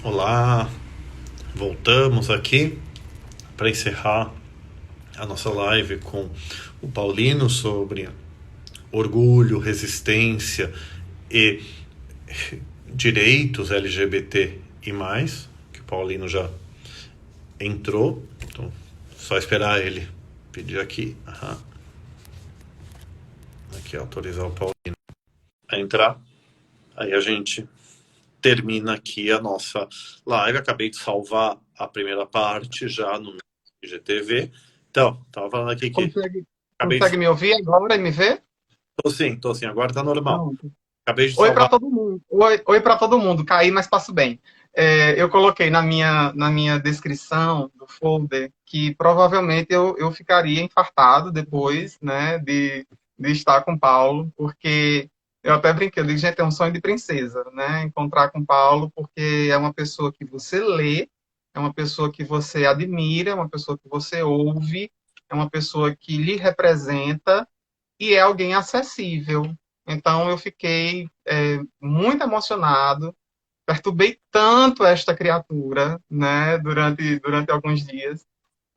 Olá, voltamos aqui para encerrar a nossa live com o Paulino sobre orgulho, resistência e direitos LGBT e mais, que o Paulino já entrou. Então, só esperar ele pedir aqui. Aqui, autorizar o Paulino a entrar. Aí a gente termina aqui a nossa live. Acabei de salvar a primeira parte já no IGTV. Então, estava falando aqui que Consegue, acabei de. consegue me ouvir agora e me ver? Tô sim, agora tá normal. Pronto. Acabei de Oi para salvar. todo mundo. Oi para todo mundo. Caí, mas passo bem. Eu coloquei na minha descrição do folder que provavelmente eu ficaria infartado depois, né, de estar com Paulo, porque eu até brinquei, eu digo, gente, é um sonho de princesa, né, encontrar com Paulo, porque é uma pessoa que você lê, é uma pessoa que você admira, é uma pessoa que você ouve, é uma pessoa que lhe representa e é alguém acessível. Então eu fiquei muito emocionado, perturbei tanto esta criatura, né, durante alguns dias.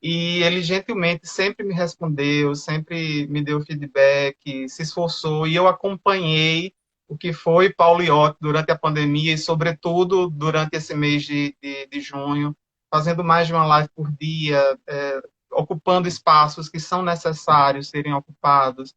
E ele gentilmente sempre me respondeu, sempre me deu feedback, se esforçou e eu acompanhei o que foi Paulo Iotti durante a pandemia e, sobretudo, durante esse mês de junho, fazendo mais de uma live por dia, ocupando espaços que são necessários serem ocupados,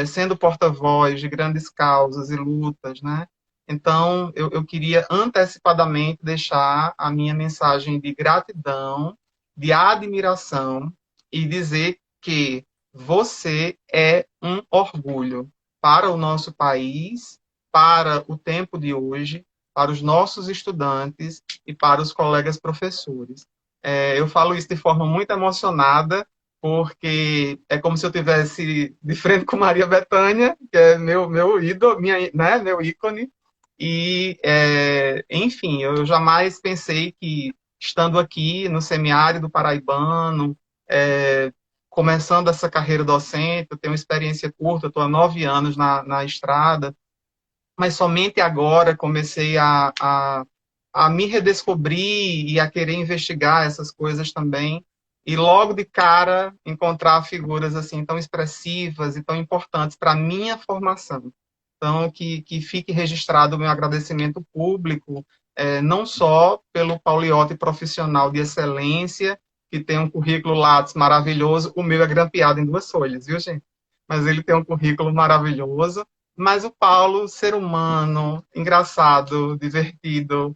sendo porta-voz de grandes causas e lutas, né? Então, eu queria antecipadamente deixar a minha mensagem de gratidão, de admiração e dizer que você é um orgulho para o nosso país, para o tempo de hoje, para os nossos estudantes e para os colegas professores. Eu falo isso de forma muito emocionada, porque é como se eu tivesse de frente com Maria Bethânia, que é meu ídolo, né, meu ícone, e, enfim, eu jamais pensei que, estando aqui no semiárido paraibano, é, começando essa carreira docente, eu tenho uma experiência curta, estou há 9 anos na estrada, mas somente agora comecei a me redescobrir e a querer investigar essas coisas também. E logo de cara encontrar figuras assim tão expressivas e tão importantes para a minha formação. Então, que fique registrado o meu agradecimento público, não só pelo Pauliotti profissional de excelência, que tem um currículo Lattes maravilhoso, o meu é grampeado em 2 folhas, viu, gente? Mas ele tem um currículo maravilhoso, mas o Paulo, ser humano, engraçado, divertido,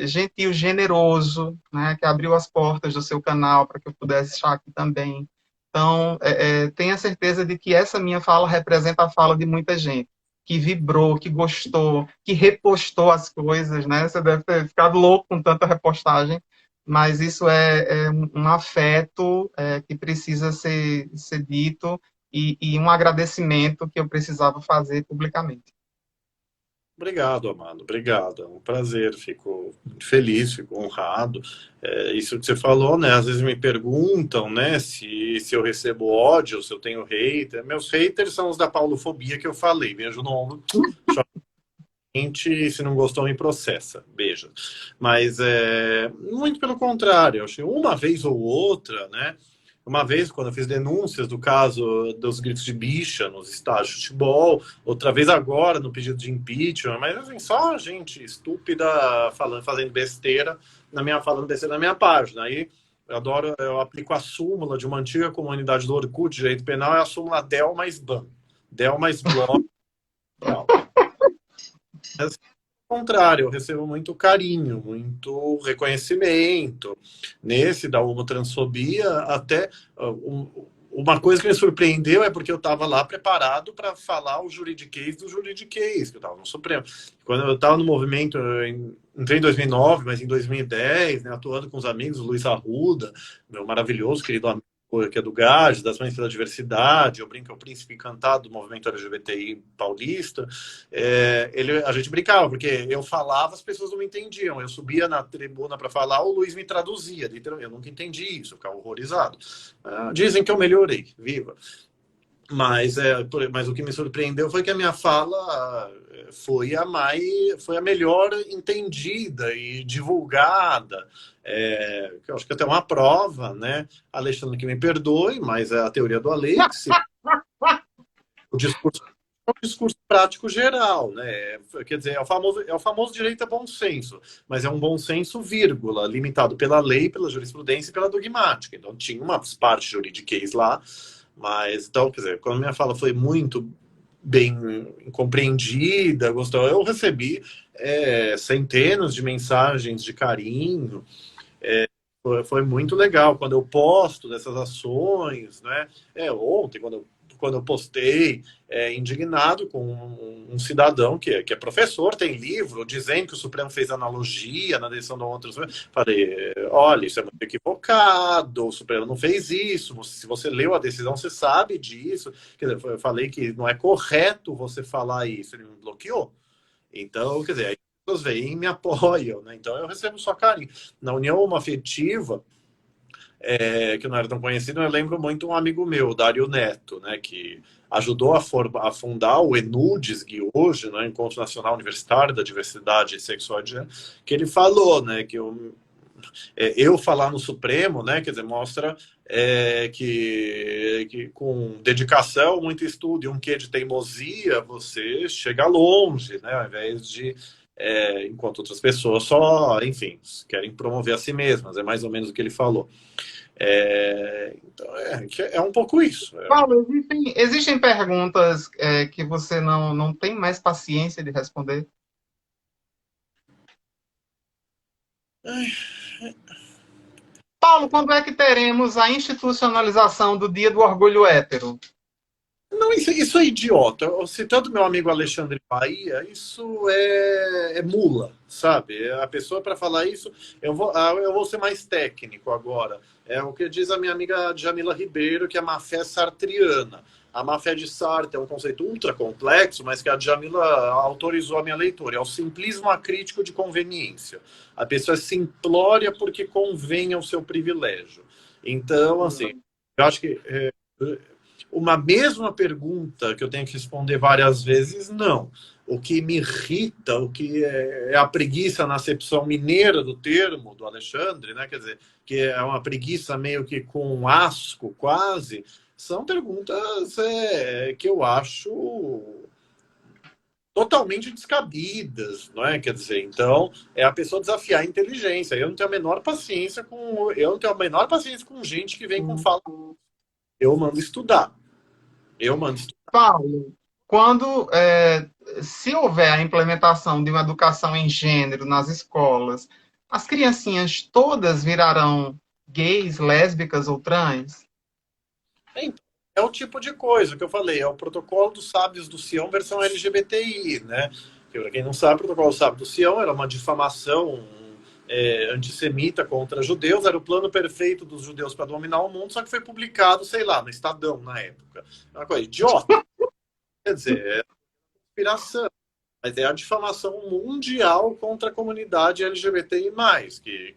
gentil, generoso, né, que abriu as portas do seu canal para que eu pudesse estar aqui também. Então, tenha certeza de que essa minha fala representa a fala de muita gente que vibrou, que gostou, que repostou as coisas, né? Você deve ter ficado louco com tanta repostagem, mas isso é um afeto que precisa ser dito e um agradecimento que eu precisava fazer publicamente. Obrigado, Amado. Obrigado. É um prazer. Fico muito feliz, fico honrado. Isso que você falou, né? Às vezes me perguntam, né, se eu recebo ódio, se eu tenho hater. Meus haters são os da paulofobia que eu falei. Beijo no ombro. Se não gostou, me processa. Beijo. Mas muito pelo contrário. Eu achei uma vez ou outra, né? Uma vez, quando eu fiz denúncias do caso dos gritos de bicha nos estádios de futebol, outra vez agora no pedido de impeachment, mas assim, só gente estúpida falando, fazendo besteira falando besteira na minha página. Aí eu aplico a súmula de uma antiga comunidade do Orkut, direito penal, é a súmula Del mais Ban. Del mais Ban. Contrário, eu recebo muito carinho, muito reconhecimento. Nesse da homotransfobia, até uma coisa que me surpreendeu é porque eu estava lá preparado para falar o juridiquês do juridiquês, que eu estava no Supremo. Quando eu estava no movimento, eu entrei em 2009, mas em 2010, né, atuando com os amigos, o Luiz Arruda, meu maravilhoso querido amigo, que é do GAD, das Mães pela Diversidade, eu brinco, é o príncipe encantado do movimento LGBTI paulista. A gente brincava, porque eu falava, as pessoas não me entendiam. Eu subia na tribuna para falar, o Luiz me traduzia. Eu nunca entendi isso, eu ficava horrorizado. Dizem que eu melhorei, viva. mas o que me surpreendeu foi que a minha fala foi a melhor entendida e divulgada. Que eu acho que até uma prova, né? Alexandre, que me perdoe, mas é a teoria do Alex, o discurso é um discurso prático geral, né? Quer dizer, é o famoso direito a bom senso, mas é um bom senso, vírgula, limitado pela lei, pela jurisprudência e pela dogmática. Então, tinha umas partes jurídicas lá, mas, então, quer dizer, quando minha fala foi muito bem compreendida, gostou, eu recebi centenas de mensagens de carinho, foi muito legal quando eu posto dessas ações, né? Ontem, quando eu postei, indignado com um cidadão que é professor, tem livro, dizendo que o Supremo fez analogia na decisão do outro. Falei, olha, isso é muito equivocado, o Supremo não fez isso, se você leu a decisão, você sabe disso. Quer dizer, eu falei que não é correto você falar isso, ele me bloqueou. Então, quer dizer, aí as pessoas vêm e me apoiam, né? Então eu recebo só carinho. Na união homoafetiva, que não era tão conhecido, eu lembro muito um amigo meu, Dário Neto, né, que ajudou a fundar o ENUDISG hoje, né, Encontro Nacional Universitário da Diversidade Sexual e de Gênero, que ele falou, né, que eu falar no Supremo, né, quer dizer, mostra que com dedicação, muito estudo e um quê de teimosia, você chega longe, né, ao invés de enquanto outras pessoas só, enfim, querem promover a si mesmas, é mais ou menos o que ele falou. Então, é um pouco isso. Paulo, existem perguntas que você não tem mais paciência de responder? Paulo, quando é que teremos a institucionalização do Dia do Orgulho Hétero? Não, isso é idiota. Citando meu amigo Alexandre Bahia, isso é mula, sabe? A pessoa, para falar isso, eu vou ser mais técnico agora. É o que diz a minha amiga Jamila Ribeiro, que é a má-fé sartriana. A má-fé de Sartre é um conceito ultra complexo, mas que a Jamila autorizou a minha leitura. É o simplismo acrítico de conveniência. A pessoa é simplória porque convém ao seu privilégio. Então, assim, eu acho que uma mesma pergunta que eu tenho que responder várias vezes, não. O que me irrita, o que é a preguiça na acepção mineira do termo, do Alexandre, né? Quer dizer, que é uma preguiça meio que com asco, quase, são perguntas que eu acho totalmente descabidas, não é? Quer dizer, então é a pessoa desafiar a inteligência. Eu não tenho a menor paciência com gente que vem com fala. Eu mando estudar. Eu mando estudar. Paulo, se houver a implementação de uma educação em gênero nas escolas, as criancinhas todas virarão gays, lésbicas ou trans? Então, é o tipo de coisa que eu falei, é o protocolo dos sábios do Sião versão LGBTI, né? Que, para quem não sabe, o protocolo sábio do Sião era uma difamação antissemita contra judeus, era o plano perfeito dos judeus para dominar o mundo, só que foi publicado, sei lá, no Estadão na época. É uma coisa idiota. Quer dizer, é inspiração. Mas é a difamação mundial contra a comunidade LGBTI+,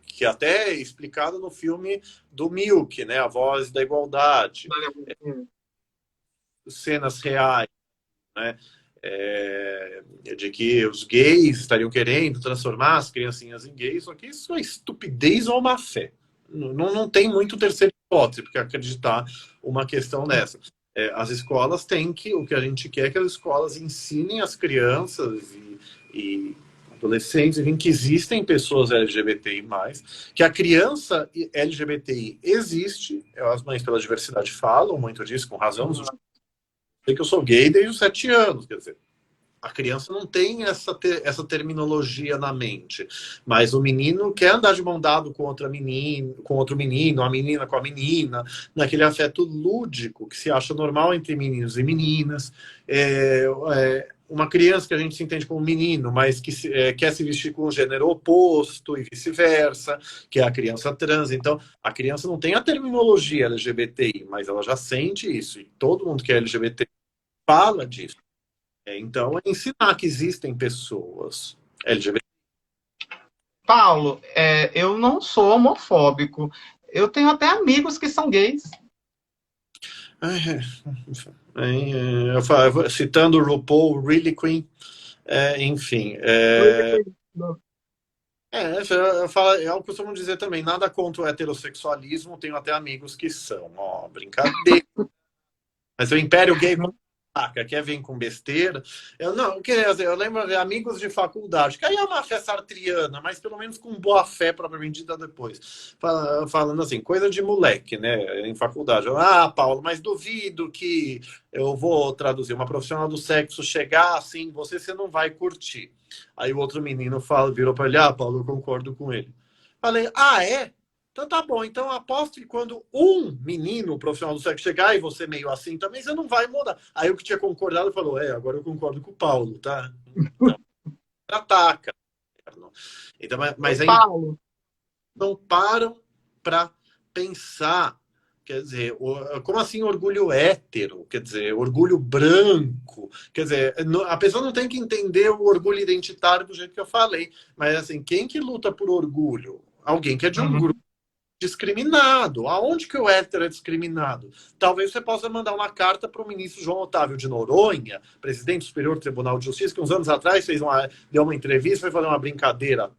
que até é explicado no filme do Milk, né? A Voz da Igualdade. Cenas reais, né? De que os gays estariam querendo transformar as criancinhas em gays, só que isso é estupidez ou má fé. Não tem muito terceira hipótese, porque acreditar uma questão dessa. As escolas têm o que a gente quer é que as escolas ensinem as crianças e adolescentes em que existem pessoas LGBTI+, que a criança LGBTI existe, as mães pela diversidade falam muito disso, com razão, sei que eu sou gay desde os 7 anos, quer dizer, a criança não tem essa terminologia na mente, mas o menino quer andar de mão dado com outro menino, a menina com a menina, naquele afeto lúdico que se acha normal entre meninos e meninas. Uma criança que a gente se entende como menino, mas que quer se vestir com o gênero oposto e vice-versa, que é a criança trans. Então, a criança não tem a terminologia LGBTI, mas ela já sente isso, e todo mundo que é LGBT fala disso. Então, é ensinar que existem pessoas LGBT. Paulo, eu não sou homofóbico. Eu tenho até amigos que são gays. Citando o RuPaul, Really Queen, enfim. Eu costumo dizer também, nada contra o heterossexualismo, tenho até amigos que são, ó, brincadeira. Mas o Império Gay quer vir com besteira. Quer dizer, eu lembro de amigos de faculdade, que aí é uma fé sartriana, mas pelo menos com boa fé propriamente dita depois. Falando assim, coisa de moleque, né? Em faculdade. Paulo, mas duvido que eu vou traduzir uma profissional do sexo chegar assim, você não vai curtir. Aí o outro menino virou para ele, Paulo, eu concordo com ele. Falei, é? Então tá bom, então aposto que quando um menino profissional do sexo chegar e você meio assim também, você não vai mudar. Aí o que tinha concordado falou, agora eu concordo com o Paulo, tá? Então, ataca. Então, mas aí Paulo. não param para pensar, quer dizer, como assim orgulho hétero? Quer dizer, orgulho branco? Quer dizer, a pessoa não tem que entender o orgulho identitário do jeito que eu falei, mas assim, quem que luta por orgulho? Alguém que é de um grupo discriminado. Aonde que o hétero é discriminado? Talvez você possa mandar uma carta para o ministro João Otávio de Noronha, presidente do Superior Tribunal de Justiça, que uns anos atrás deu uma entrevista, foi fazer uma brincadeira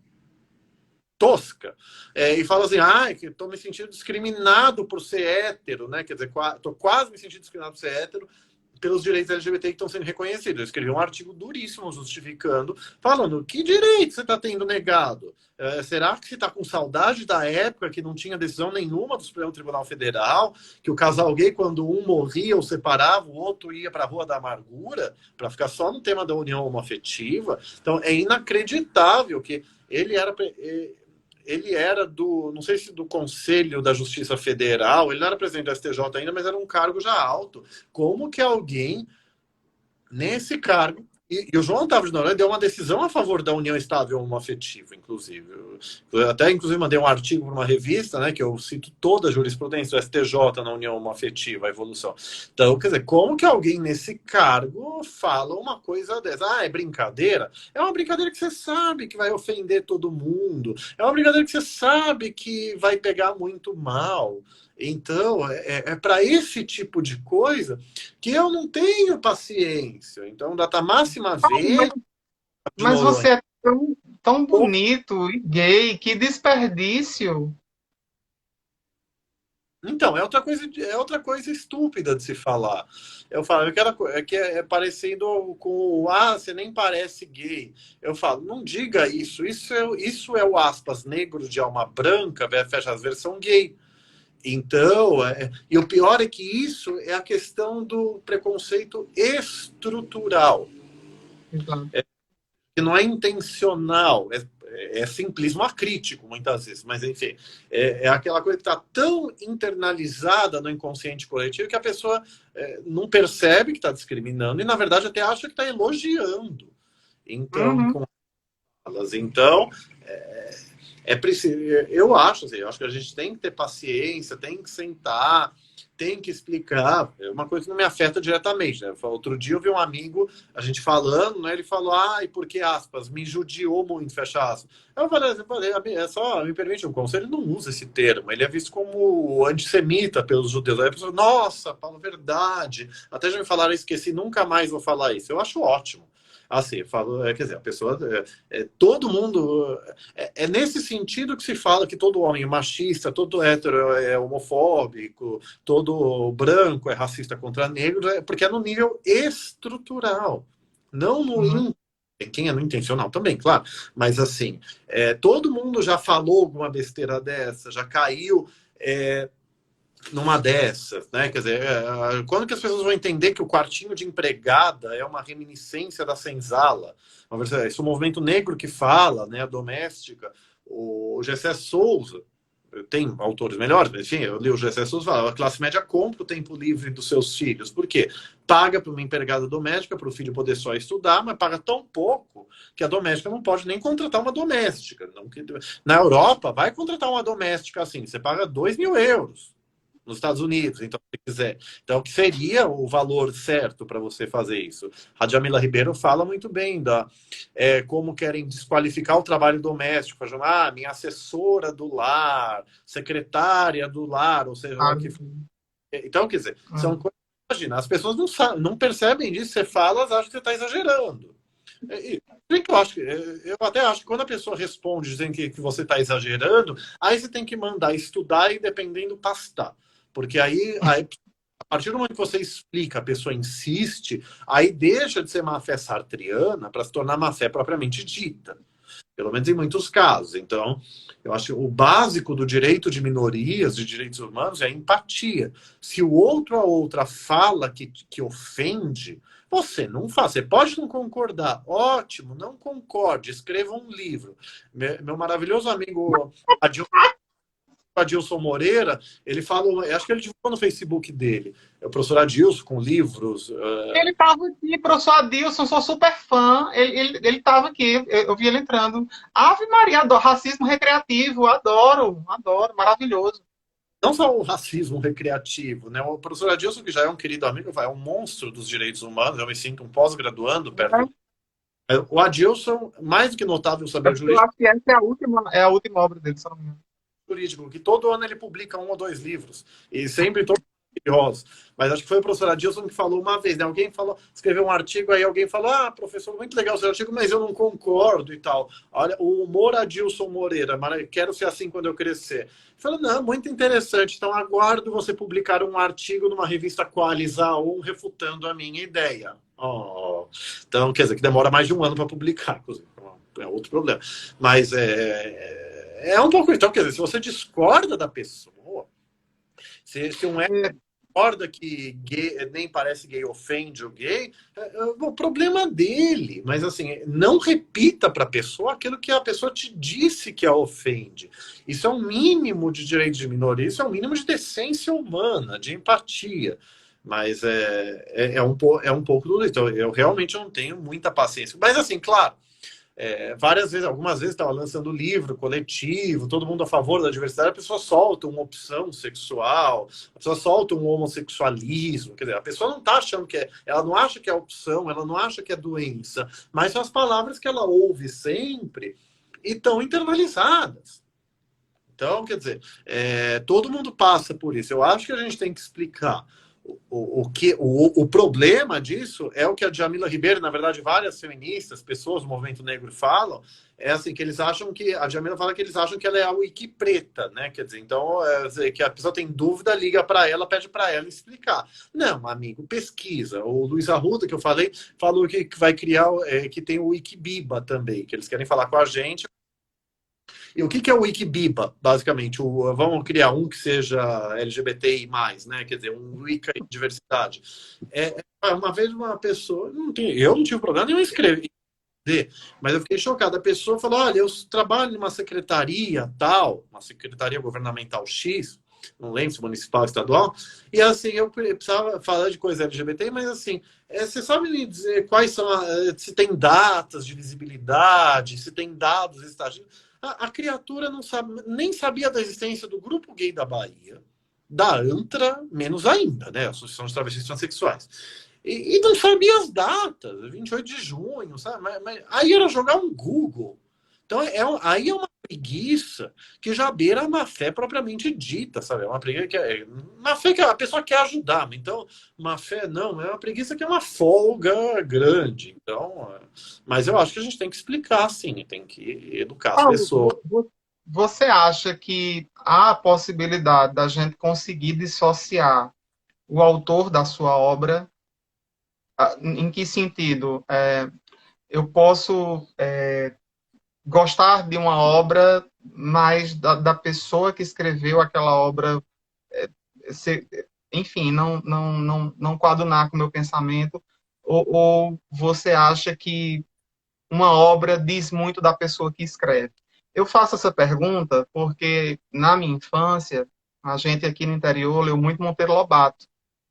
tosca, e fala assim, que estou me sentindo discriminado por ser hétero, né? Quer dizer, estou quase me sentindo discriminado por ser hétero, pelos direitos LGBT que estão sendo reconhecidos. Eu escrevi um artigo duríssimo justificando, falando que direito você está tendo negado? Será que você está com saudade da época que não tinha decisão nenhuma do Supremo Tribunal Federal, que o casal gay, quando um morria ou separava, o outro ia para a Rua da Amargura, para ficar só no tema da união homoafetiva? Então, é inacreditável que ele era não sei se do Conselho da Justiça Federal, ele não era presidente do STJ ainda, mas era um cargo já alto. Como que alguém, nesse cargo, e o João Otávio de Noronha deu uma decisão a favor da união estável homoafetiva, inclusive. Eu até, inclusive, mandei um artigo para uma revista, né, que eu cito toda a jurisprudência do STJ na união homoafetiva, a evolução. Então, quer dizer, como que alguém nesse cargo fala uma coisa dessa? É brincadeira? É uma brincadeira que você sabe que vai ofender todo mundo. É uma brincadeira que você sabe que vai pegar muito mal. Então, para esse tipo de coisa que eu não tenho paciência. Então, data máxima vez de Mas Noronha. você é tão bonito e gay, que desperdício. Então, é outra coisa estúpida de se falar. Eu falo, que é parecido com você nem parece gay. Eu falo, não diga isso. Isso é o aspas negro de alma branca, fecha as versão gay. Então, e o pior é que isso é a questão do preconceito estrutural, Exato. que não é intencional, é simplismo acrítico, muitas vezes, mas enfim, é aquela coisa que está tão internalizada no inconsciente coletivo que a pessoa não percebe que está discriminando e, na verdade, até acha que está elogiando. Então, Uhum. com elas. Então, preciso, eu acho que a gente tem que ter paciência, tem que sentar, tem que explicar. É uma coisa que não me afeta diretamente, né? Outro dia eu vi um amigo, a gente falando, né? Ele falou, e por que aspas? Me judiou muito, fecha aspas. Eu falei, só me permite um conselho, ele não usa esse termo, ele é visto como antissemita pelos judeus. Aí a pessoa, nossa, Paulo, verdade. Até já me falaram, esqueci, nunca mais vou falar isso. Eu acho ótimo. Assim, falo, quer dizer, a pessoa, todo mundo, é nesse sentido que se fala que todo homem é machista, todo hétero é homofóbico, todo branco é racista contra negros, porque é no nível estrutural, não Uhum. quem é no intencional também, claro, mas assim, todo mundo já falou alguma besteira dessa, já caiu numa dessas, né? Quer dizer, quando que as pessoas vão entender que o quartinho de empregada é uma reminiscência da senzala? Isso é o movimento negro que fala, né? A doméstica. O Gessé Souza, tem autores melhores, mas enfim, eu li o Gessé Souza fala, a classe média compra o tempo livre dos seus filhos. Por quê? Paga para uma empregada doméstica para o filho poder só estudar, mas paga tão pouco que a doméstica não pode nem contratar uma doméstica. Não, na Europa, vai contratar uma doméstica assim, você paga 2.000 euros nos Estados Unidos, então, se quiser. Então, o que seria o valor certo para você fazer isso? A Djamila Ribeiro fala muito bem como querem desqualificar o trabalho doméstico, fazendo, minha assessora do lar, secretária do lar, ou seja, lá que. Então, quer dizer, são coisas imagina, as pessoas não percebem disso, você fala, elas acham que você está exagerando. Eu acho eu até acho que quando a pessoa responde dizendo que você está exagerando, aí você tem que mandar estudar e, dependendo, pastar. Porque aí a partir do momento que você explica, a pessoa insiste, aí deixa de ser má fé sartriana para se tornar má fé propriamente dita. Pelo menos em muitos casos. Então, eu acho que o básico do direito de minorias, de direitos humanos, é a empatia. Se o outro ou outra fala que ofende, você não faz. Você pode não concordar. Ótimo, não concorde. Escreva um livro. Meu maravilhoso amigo Adilson Moreira, ele falou, acho que ele divulgou no Facebook dele, é o professor Adilson, com livros. Ele estava aqui, professor Adilson, sou super fã. Ele estava aqui, eu vi ele entrando. Ave Maria, adoro, racismo recreativo, adoro, adoro, maravilhoso. Não só o racismo recreativo, né? O professor Adilson, que já é um querido amigo, é um monstro dos direitos humanos, eu me sinto um pós-graduando perto. O Adilson, mais do que notável saber Eu jurídico, acho que essa é a última obra dele, se eu não me engano. que todo ano ele publica um ou dois livros, e sempre todos maravilhosos. Mas acho que foi o professor Adilson que falou uma vez, né? Alguém falou, escreveu um artigo, aí alguém falou, professor, muito legal o seu artigo, mas eu não concordo e tal. Olha, o humor Adilson Moreira, quero ser assim quando eu crescer. Falou, não, muito interessante, então aguardo você publicar um artigo numa revista Qualis A1 refutando a minha ideia. Oh. Então, quer dizer, que demora mais de um ano para publicar, inclusive. É outro problema. Mas é um pouco. Então, quer dizer, se você discorda da pessoa, se um concorda que gay, nem parece gay, ofende o gay, o problema dele. Mas, assim, não repita para a pessoa aquilo que a pessoa te disse que a ofende. Isso é um mínimo de direito de minoria, isso é um mínimo de decência humana, de empatia. Mas é um pouco do então, eu realmente não tenho muita paciência. Mas, assim, claro. Várias vezes, algumas vezes estava lançando livro coletivo, todo mundo a favor da diversidade, a pessoa solta uma opção sexual, a pessoa solta um homossexualismo, quer dizer, a pessoa não está achando ela não acha que é opção, ela não acha que é doença, mas são as palavras que ela ouve sempre e estão internalizadas. Então, quer dizer, todo mundo passa por isso. Eu acho que a gente tem que explicar o problema disso é o que a Djamila Ribeiro, na verdade, várias feministas, pessoas do movimento negro falam, é assim, que eles acham que, a Djamila fala que eles acham que ela é a wiki preta, né? Quer dizer, então, que a pessoa tem dúvida, liga para ela, pede para ela explicar. Não, amigo, pesquisa. O Luiz Arruda, que eu falei, falou que vai criar, que tem o Wikibiba também, que eles querem falar com a gente. E o que é o Wikibiba, basicamente? Vamos criar um que seja LGBTI+, né? Quer dizer, um Wiki de diversidade. Uma vez uma pessoa, eu não tive problema nenhum em escrever, mas eu fiquei chocado. A pessoa falou, olha, eu trabalho numa secretaria tal, uma secretaria governamental X, não lembro se municipal ou estadual, e assim, eu precisava falar de coisa LGBT, mas assim, você sabe me dizer quais são, se tem datas de visibilidade, se tem dados estatísticos? A criatura não sabe, nem sabia da existência do Grupo Gay da Bahia, da ANTRA, menos ainda, né? Associação de Travestis Transsexuais. E não sabia as datas, 28 de junho, sabe? Mas aí era jogar um Google. Então, aí é uma preguiça que já beira a má-fé propriamente dita, sabe? É uma preguiça que má fé que a pessoa quer ajudar, então má-fé não, é uma preguiça que é uma folga grande. Então, mas eu acho que a gente tem que explicar, sim, tem que educar as Paulo, pessoas. você acha que há a possibilidade da gente conseguir dissociar o autor da sua obra? Em que sentido? Eu posso gostar de uma obra, mas da pessoa que escreveu aquela obra, se, enfim, não coadunar com o meu pensamento, ou você acha que uma obra diz muito da pessoa que escreve? Eu faço essa pergunta porque, na minha infância, a gente aqui no interior leu muito Monteiro Lobato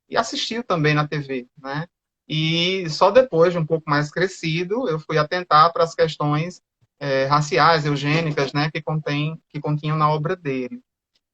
e assistiu também na TV, né? E só depois de um pouco mais crescido, eu fui atentar para as questões raciais, eugênicas, né, que continham na obra dele.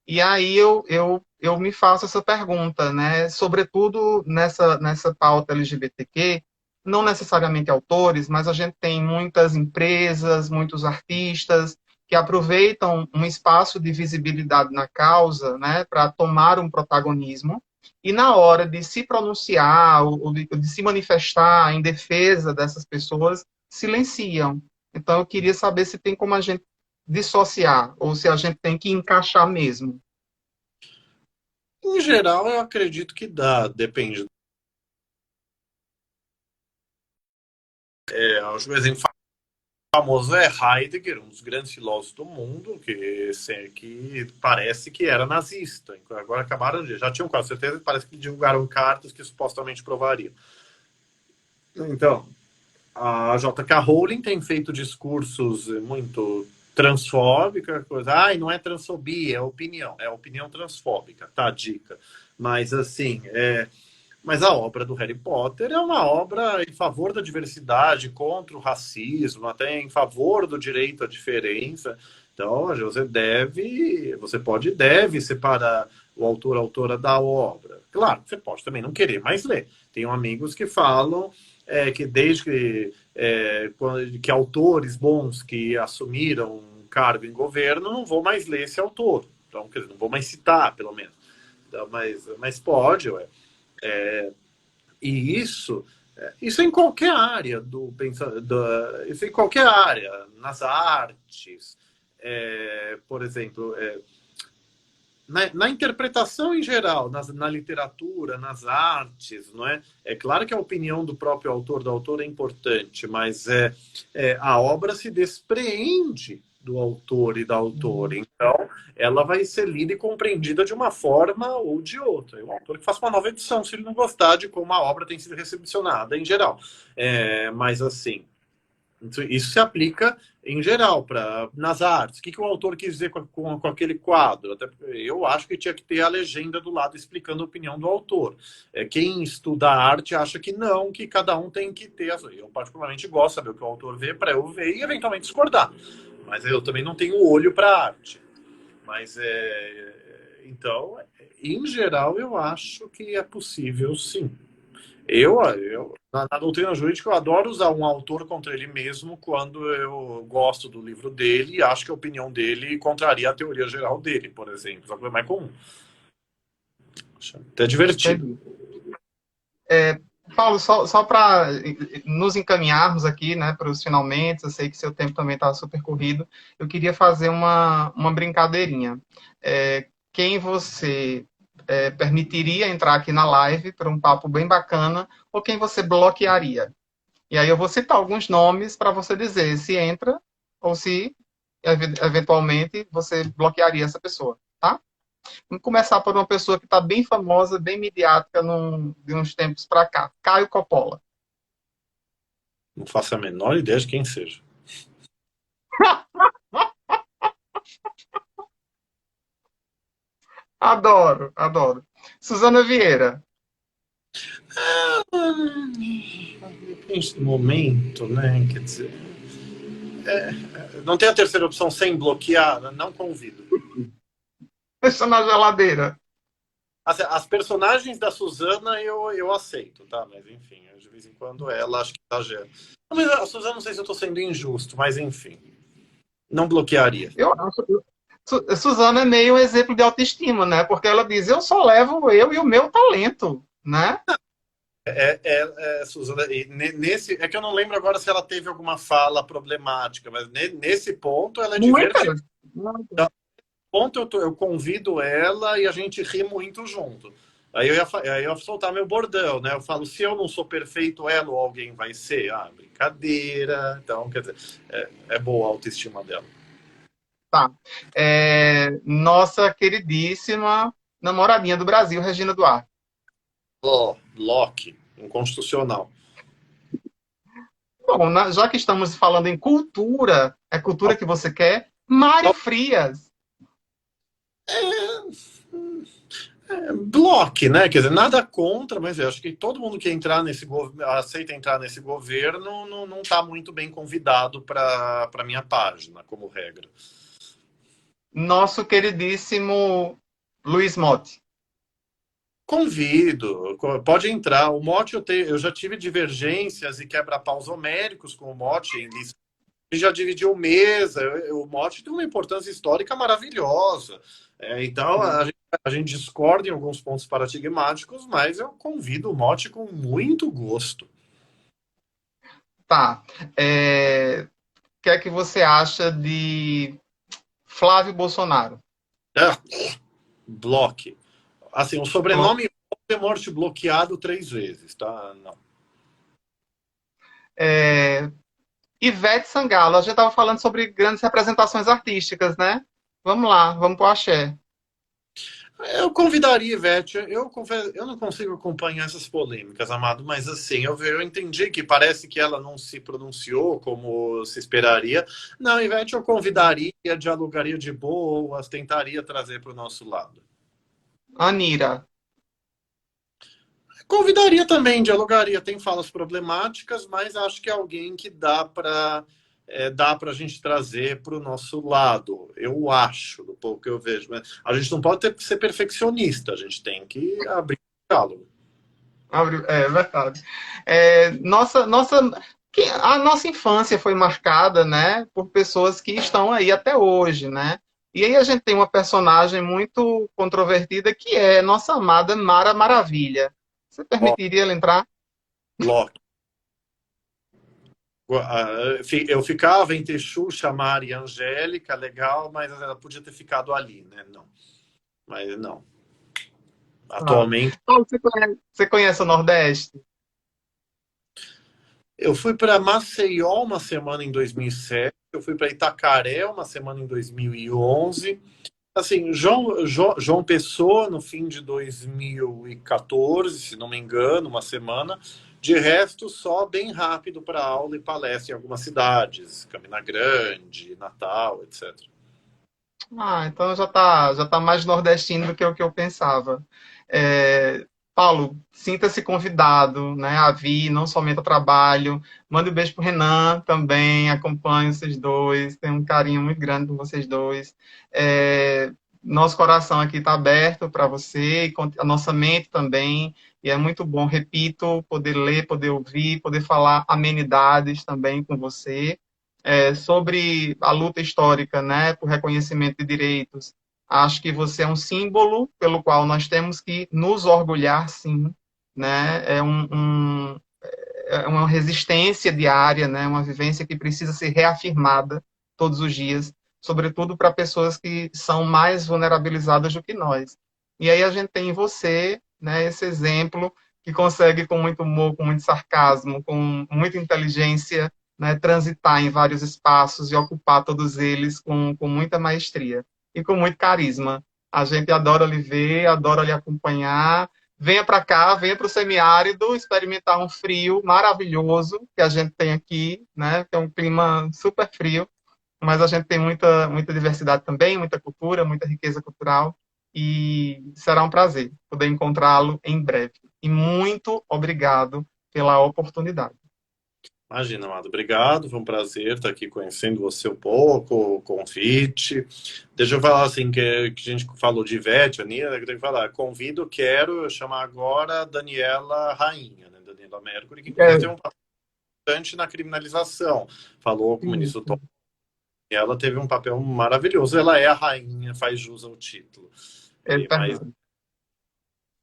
E aí eu me faço essa pergunta, né, sobretudo nessa pauta LGBTQ, não necessariamente autores, mas a gente tem muitas empresas, muitos artistas que aproveitam um espaço de visibilidade na causa, né, para tomar um protagonismo. e na hora de se pronunciar ou de se manifestar em defesa dessas pessoas, silenciam. Então, eu queria saber se tem como a gente dissociar, ou se a gente tem que encaixar mesmo. Em geral, eu acredito que dá, depende. Acho que o exemplo famoso é Heidegger, um dos grandes filósofos do mundo, que parece que era nazista. Agora acabaram de. Já tinham quase certeza, parece que divulgaram cartas que supostamente provariam. Então, a J.K. Rowling tem feito discursos muito transfóbica, coisa. Ai, não é transfobia, é opinião transfóbica, tá? Dica. Mas assim, mas a obra do Harry Potter é uma obra em favor da diversidade, contra o racismo, até em favor do direito à diferença. Então, você pode e deve separar o autor, a autora da obra. Claro, você pode também não querer mais ler. Tenho amigos que falam que desde que autores bons que assumiram um cargo em governo não vou mais ler esse autor. Então, quer dizer, não vou mais citar, pelo menos. Então, mas pode, ué. E isso em qualquer área isso em qualquer área, nas artes, por exemplo, na interpretação em geral, na literatura, nas artes, não é? É claro que a opinião do próprio autor, da autora é importante, mas a obra se despreende do autor e da autora. Então, ela vai ser lida e compreendida de uma forma ou de outra. E o autor que faça uma nova edição, se ele não gostar de como a obra tem sido recepcionada em geral. Mas, assim, isso se aplica em geral nas artes. O que o autor quis dizer com aquele quadro? Até porque eu acho que tinha que ter a legenda do lado explicando a opinião do autor. Quem estuda arte acha que não, que cada um tem que ter. Eu particularmente gosto de saber o que o autor vê para eu ver e eventualmente discordar. Mas eu também não tenho olho para arte. Mas então, em geral, eu acho que é possível, sim. Na doutrina jurídica, eu adoro usar um autor contra ele mesmo quando eu gosto do livro dele e acho que a opinião dele contraria a teoria geral dele, por exemplo. Só que é mais comum. Acho até divertido. Entendi. Paulo, só para nos encaminharmos aqui, né, para os finalmente, eu sei que seu tempo também está super corrido, eu queria fazer uma brincadeirinha. Quem você permitiria entrar aqui na live para um papo bem bacana, ou quem você bloquearia? E aí eu vou citar alguns nomes para você dizer se entra ou se, eventualmente, você bloquearia essa pessoa, tá? Vamos começar por uma pessoa que está bem famosa, bem midiática de uns tempos para cá. Caio Coppola. Não faço a menor ideia de quem seja. Adoro, adoro. Suzana Vieira. Depende do momento, né? Quer dizer, não tem a terceira opção sem bloquear? Não convido. Deixa na geladeira. As personagens da Suzana eu aceito, tá? Mas enfim, de vez em quando ela acho que exagera. Mas a Suzana, não sei se eu tô sendo injusto, mas enfim. Não bloquearia. Eu acho. Suzana é meio um exemplo de autoestima, né? Porque ela diz: eu só levo eu e o meu talento, né? Suzana, é que eu não lembro agora se ela teve alguma fala problemática, mas nesse ponto ela é divertida. Então, ponto eu convido ela e a gente ri muito junto. Aí eu ia soltar meu bordão, né? Eu falo, se eu não sou perfeito, ela ou alguém vai ser. Ah, brincadeira. Então, quer dizer, é boa a autoestima dela. Tá. Nossa queridíssima namoradinha do Brasil, Regina Duarte. Locke, inconstitucional. Bom, já que estamos falando em cultura, é cultura que você quer? Mário Frias. Bloque, né? Quer dizer, nada contra, mas eu acho que todo mundo que aceita entrar nesse governo não está muito bem convidado para minha página, como regra. Nosso queridíssimo Luiz Motti. Convido, pode entrar. O Motti eu já tive divergências e quebra-paus homéricos com o Motti em lista já dividiu mesa. O mote tem uma importância histórica maravilhosa. Então, a gente discorda em alguns pontos paradigmáticos, mas eu convido o mote com muito gosto. Tá. O que é que você acha de Flávio Bolsonaro? É, bloque. Assim, o sobrenome Voldemort bloqueado 3 vezes, tá? Não. É, Ivete Sangalo, a gente estava falando sobre grandes representações artísticas, né? Vamos lá, vamos pro axé. Eu convidaria, Ivete. Eu não consigo acompanhar essas polêmicas, Amado, mas assim, eu entendi que parece que ela não se pronunciou como se esperaria. Não, Ivete, eu convidaria, dialogaria de boas, tentaria trazer para o nosso lado. Anira. Convidaria também, dialogaria. Tem falas problemáticas, mas acho que é alguém que dá para a gente trazer para o nosso lado. Eu acho, do pouco que eu vejo. Mas a gente não pode ser perfeccionista, a gente tem que abrir o diálogo. É verdade. A nossa infância foi marcada, né, por pessoas que estão aí até hoje, né? E aí a gente tem uma personagem muito controvertida que é nossa amada Mara Maravilha. Você Ó, permitiria ela entrar? Loki. Eu ficava entre Xuxa, Mari e Angélica, legal, mas ela podia ter ficado ali, né? Não. Mas não. Ah. Atualmente. Paulo, você conhece o Nordeste? Eu fui para Maceió uma semana em 2007, eu fui para Itacaré uma semana em 2011. Assim, João Pessoa no fim de 2014, se não me engano, uma semana. De resto, só bem rápido para aula e palestra em algumas cidades, Campina Grande, Natal, etc. Ah, então já tá mais nordestino do que o que eu pensava. Paulo, sinta-se convidado, né, a vir, não somente ao trabalho. Mande um beijo pro Renan também, acompanhe vocês dois, tenho um carinho muito grande por vocês dois. Nosso coração aqui está aberto para você, e a nossa mente também, e é muito bom, repito, poder ler, poder ouvir, poder falar amenidades também com você sobre a luta histórica, né, por reconhecimento de direitos. Acho que você é um símbolo pelo qual nós temos que nos orgulhar, sim, né? É uma resistência diária, né? Uma vivência que precisa ser reafirmada todos os dias, sobretudo para pessoas que são mais vulnerabilizadas do que nós. E aí a gente tem em você, né, esse exemplo que consegue com muito humor, com muito sarcasmo, com muita inteligência, né, transitar em vários espaços e ocupar todos eles com muita maestria e com muito carisma. A gente adora lhe ver, adora lhe acompanhar. Venha para cá, venha para o semiárido experimentar um frio maravilhoso que a gente tem aqui, né? Que é um clima super frio, mas a gente tem muita diversidade também, muita cultura, muita riqueza cultural e será um prazer poder encontrá-lo em breve. E muito obrigado pela oportunidade. Imagina, Amado, obrigado. Foi um prazer estar aqui conhecendo você um pouco, o convite. Deixa eu falar assim, que a gente falou de Ivete, Aninha, eu tenho que falar. Convido, quero chamar agora a Daniela Rainha, né? Daniela Mercury, que inclusive tem um papel importante na criminalização. Falou com o ministro Tom. E ela teve um papel maravilhoso. Ela é a rainha, faz jus ao título. Mas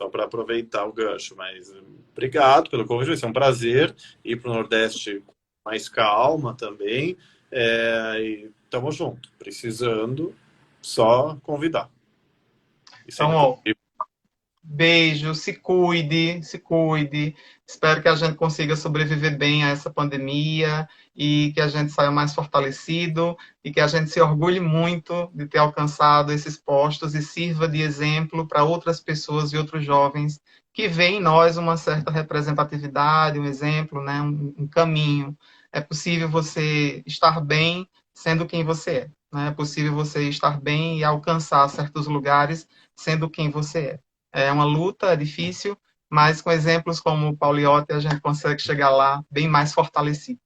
só para aproveitar o gancho, mas obrigado pelo convite, vai ser um prazer ir para o Nordeste com mais calma também. E tamo junto, precisando, só convidar. E Então, sempre ó, convido. beijo, se cuide, se cuide. Espero que a gente consiga sobreviver bem a essa pandemia e que a gente saia mais fortalecido e que a gente se orgulhe muito de ter alcançado esses postos e sirva de exemplo para outras pessoas e outros jovens que veem em nós uma certa representatividade, um exemplo, né, um caminho. É possível você estar bem sendo quem você é, né? É possível você estar bem e alcançar certos lugares sendo quem você é. É uma luta, é difícil, mas com exemplos como o Pauliotti a gente consegue chegar lá bem mais fortalecido.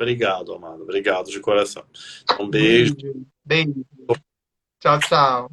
Obrigado, amado. Obrigado de coração. Um beijo. Beijo, beijo. Tchau, tchau.